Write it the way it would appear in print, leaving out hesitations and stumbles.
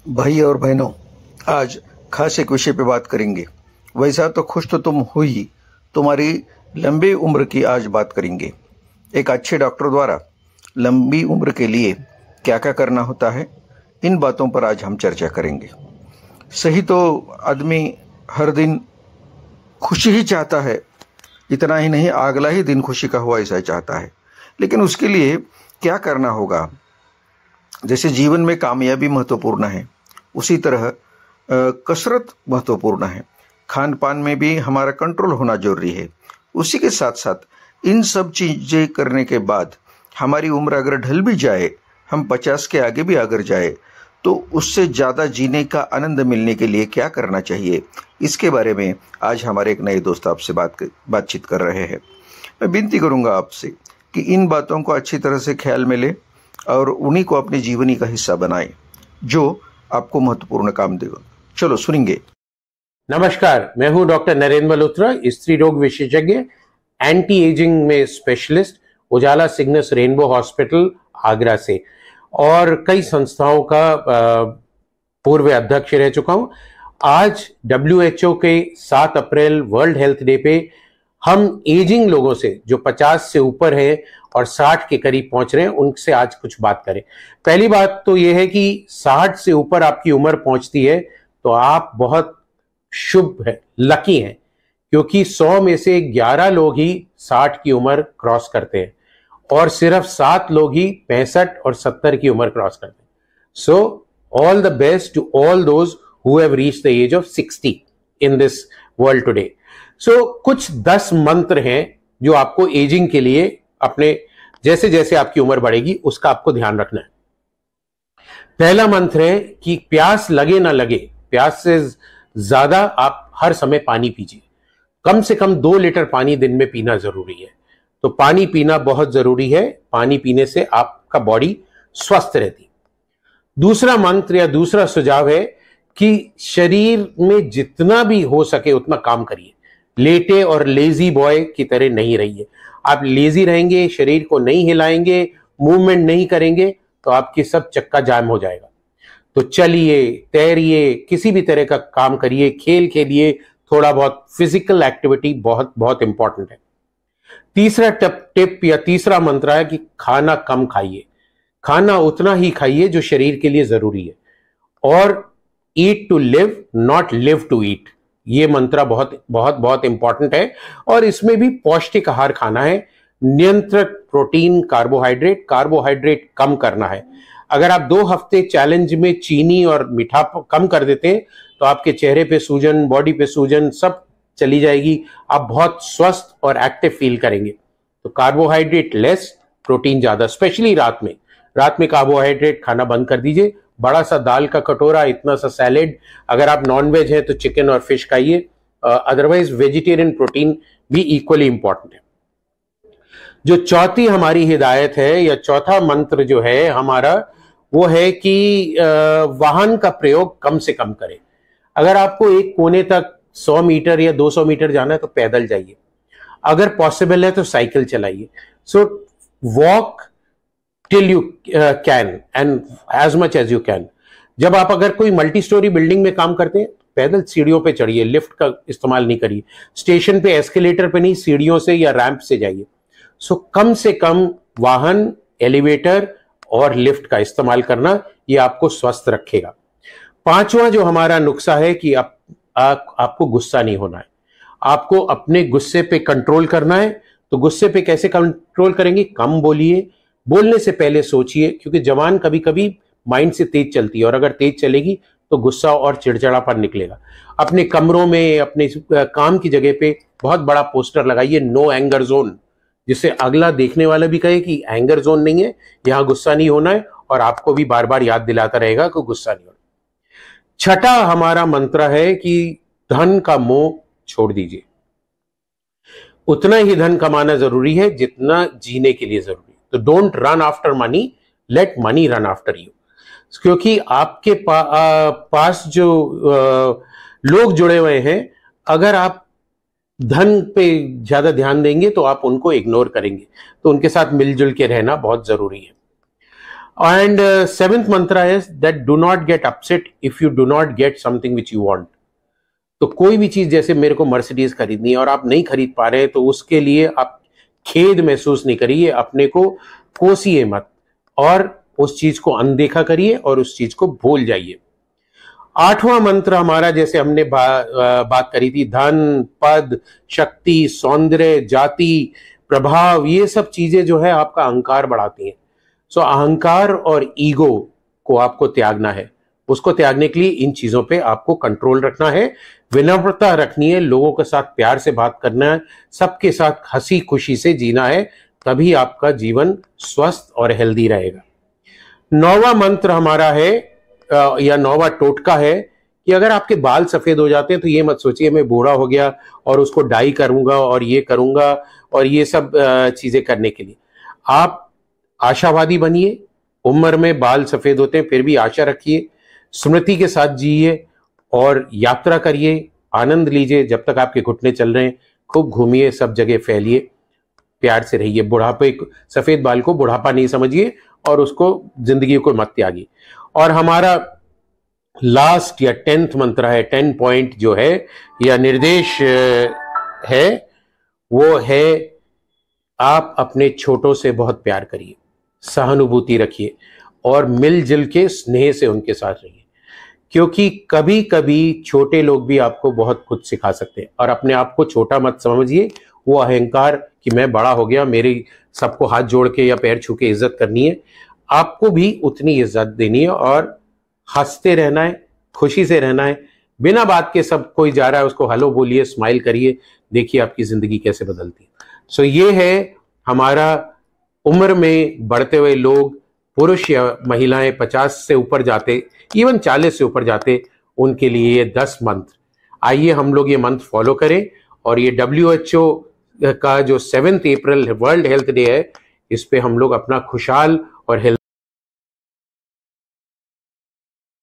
भाई और बहनों, आज खास एक विषय पे बात करेंगे। वैसा तो खुश तो तुम हो ही, तुम्हारी लंबी उम्र की आज बात करेंगे। एक अच्छे डॉक्टर द्वारा लंबी उम्र के लिए क्या क्या करना होता है, इन बातों पर आज हम चर्चा करेंगे। सही तो आदमी हर दिन खुशी ही चाहता है, इतना ही नहीं अगला ही दिन खुशी का हुआ ऐसा चाहता है। लेकिन उसके लिए क्या करना होगा? जैसे जीवन में कामयाबी महत्वपूर्ण है, उसी तरह कसरत महत्वपूर्ण है। खान पान में भी हमारा कंट्रोल होना जरूरी है। उसी के साथ साथ इन सब चीजें करने के बाद हमारी उम्र अगर ढल भी जाए, हम 50 के आगे भी अगर जाए, तो उससे ज़्यादा जीने का आनंद मिलने के लिए क्या करना चाहिए, इसके बारे में आज हमारे एक नए दोस्त आपसे बातचीत कर रहे हैं। मैं विनती करूंगा आपसे कि इन बातों को अच्छी तरह से ख्याल में ले और उन्हीं को अपने जीवनी का हिस्सा बनाए, जो आपको महत्वपूर्ण काम देगा। चलो सुनेंगे। नमस्कार, मैं हूं डॉक्टर नरेंद्र मल्होत्रा, स्त्री रोग विशेषज्ञ, एंटी एजिंग में स्पेशलिस्ट, उजाला सिग्नस रेनबो हॉस्पिटल आगरा से, और कई संस्थाओं का पूर्व अध्यक्ष रह चुका हूं। आज WHO के 7 अप्रैल वर्ल्ड हेल्थ डे पे हम एजिंग लोगों से, जो 50 से ऊपर है और 60 के करीब पहुंच रहे हैं, उनसे आज कुछ बात करें। पहली बात तो यह है कि 60 से ऊपर आपकी उम्र पहुंचती है तो आप बहुत शुभ है, लकी हैं, क्योंकि 100 में से 11 लोग ही 60 की उम्र क्रॉस करते हैं और सिर्फ 7 लोग ही 65 और 70 की उम्र क्रॉस करते हैं। So all the best to all those who have reached the age of 60 in this world today. So कुछ 10 मंत्र हैं जो आपको एजिंग के लिए अपने जैसे जैसे आपकी उम्र बढ़ेगी उसका आपको ध्यान रखना है। पहला मंत्र है कि प्यास लगे ना लगे, प्यास से ज्यादा आप हर समय पानी पीजिए। कम से कम 2 लीटर पानी दिन में पीना जरूरी है। तो पानी पीना बहुत जरूरी है। पानी पीने से आपका बॉडी स्वस्थ रहती। दूसरा मंत्र या दूसरा सुझाव है कि शरीर में जितना भी हो सके उतना काम करिए। लेटे और लेजी बॉय की तरह नहीं रहिए। आप लेजी रहेंगे, शरीर को नहीं हिलाएंगे, मूवमेंट नहीं करेंगे, तो आपकी सब चक्का जाम हो जाएगा। तो चलिए, तैरिए, किसी भी तरह का काम करिए, खेल खेलिए, थोड़ा बहुत फिजिकल एक्टिविटी बहुत बहुत इंपॉर्टेंट है। तीसरा टिप या तीसरा मंत्र है कि खाना कम खाइए। खाना उतना ही खाइए जो शरीर के लिए जरूरी है। और eat to live, not live to eat, ये मंत्र बहुत बहुत बहुत इंपॉर्टेंट है। और इसमें भी पौष्टिक आहार खाना है, नियंत्रित प्रोटीन, कार्बोहाइड्रेट कम करना है। अगर आप 2 हफ्ते चैलेंज में चीनी और मीठा कम कर देते हैं तो आपके चेहरे पे सूजन, बॉडी पे सूजन सब चली जाएगी। आप बहुत स्वस्थ और एक्टिव फील करेंगे। तो कार्बोहाइड्रेट लेस, प्रोटीन ज्यादा, स्पेशली रात में कार्बोहाइड्रेट खाना बंद कर दीजिए। बड़ा सा दाल का कटोरा, इतना सा सैलेड, अगर आप नॉन वेज है तो चिकन और फिश खाइए। अदरवाइज वेजिटेरियन प्रोटीन भी इक्वली इंपॉर्टेंट है। जो चौथी हमारी हिदायत है या चौथा मंत्र जो है हमारा, वो है कि वाहन का प्रयोग कम से कम करें। अगर आपको एक कोने तक 100 मीटर या 200 मीटर जाना है तो पैदल जाइए। अगर पॉसिबल है तो साइकिल चलाइए। So walk till you can and as much as you can. जब आप अगर कोई मल्टी स्टोरी बिल्डिंग में काम करते हैं, पैदल सीढ़ियों पे चढ़िए, लिफ्ट का इस्तेमाल नहीं करिए। स्टेशन पे एस्केलेटर पे नहीं, सीढ़ियों से या रैंप से जाइए। सो कम से कम वाहन, एलिवेटर और लिफ्ट का इस्तेमाल करना, ये आपको स्वस्थ रखेगा। 5वां जो हमारा नुस्खा है कि आपको गुस्सा नहीं होना है। आपको अपने गुस्से पे कंट्रोल करना है। तो गुस्से पे कैसे कंट्रोल करेंगे? कम बोलिए, बोलने से पहले सोचिए, क्योंकि जबान कभी कभी माइंड से तेज चलती है और अगर तेज चलेगी तो गुस्सा और चिड़चिड़ापन निकलेगा। अपने कमरों में, अपने काम की जगह पे बहुत बड़ा पोस्टर लगाइए, नो एंगर जोन, जिससे अगला देखने वाला भी कहे कि एंगर जोन नहीं है, यहां गुस्सा नहीं होना है, और आपको भी बार बार याद दिलाता रहेगा कि गुस्सा नहीं होना। छठा हमारा मंत्र है कि धन का मोह छोड़ दीजिए। उतना ही धन कमाना जरूरी है जितना जीने के लिए जरूरी है। तो don't run after money, late money run after you. क्योंकि आपके पास जो लोग जुड़े हुए हैं, अगर आप धन पे ज्यादा ध्यान देंगे तो आप उनको इग्नोर करेंगे। तो उनके साथ मिलजुल के रहना बहुत जरूरी है। And seventh mantra is that do not get upset if you do not get something which you want. तो कोई भी चीज, जैसे मेरे को मर्सिडीज खरीदनी है और आप नहीं खरीद पा रहे हैं, तो उसके लिए आप खेद महसूस नहीं करिए, अपने को कोसिए मत और उस चीज को अनदेखा करिए और उस चीज को भूल जाइए। आठवां मंत्र हमारा, जैसे हमने बात करी थी, धन, पद, शक्ति, सौंदर्य, जाति, प्रभाव, ये सब चीजें जो है आपका अहंकार बढ़ाती हैं। सो अहंकार और ईगो को आपको त्यागना है। उसको त्यागने के लिए इन चीजों पे आपको कंट्रोल रखना है, विनम्रता रखनी है, लोगों के साथ प्यार से बात करना है, सबके साथ हंसी खुशी से जीना है, तभी आपका जीवन स्वस्थ और हेल्दी रहेगा। नौवां मंत्र हमारा है या नौवां टोटका है कि अगर आपके बाल सफेद हो जाते हैं तो ये मत सोचिए मैं बूढ़ा हो गया और उसको डाई करूंगा और ये करूंगा और ये सब चीजें करने के लिए आप आशावादी बनिए। उम्र में बाल सफेद होते हैं फिर भी आशा रखिए, स्मृति के साथ जिए और यात्रा करिए, आनंद लीजिए। जब तक आपके घुटने चल रहे हैं खूब घूमिए, सब जगह फैलिए, प्यार से रहिए। बुढ़ापे, सफेद बाल को बुढ़ापा नहीं समझिए और उसको जिंदगी को मत त्यागिए। और हमारा लास्ट या 10th मंत्र है, 10 पॉइंट जो है या निर्देश है, वो है आप अपने छोटों से बहुत प्यार करिए, सहानुभूति रखिए और मिलजुल के स्नेह से उनके साथ रहिए, क्योंकि कभी कभी छोटे लोग भी आपको बहुत कुछ सिखा सकते हैं। और अपने आप को छोटा मत समझिए, वो अहंकार कि मैं बड़ा हो गया, मेरी सबको हाथ जोड़ के या पैर छू के इज्जत करनी है, आपको भी उतनी इज्जत देनी है और हंसते रहना है, खुशी से रहना है। बिना बात के सब कोई जा रहा है उसको हेलो बोलिए, स्माइल करिए, देखिए आपकी जिंदगी कैसे बदलती है। सो ये है हमारा उम्र में बढ़ते हुए लोग, पुरुष या महिलाएं 50 से ऊपर जाते, इवन 40 से ऊपर जाते, उनके लिए ये 10 मंत्र। आइए हम लोग ये मंत्र फॉलो करें और ये WHO का जो 7 अप्रैल वर्ल्ड हेल्थ डे है, इस पे हम लोग अपना खुशहाल और हेल्थ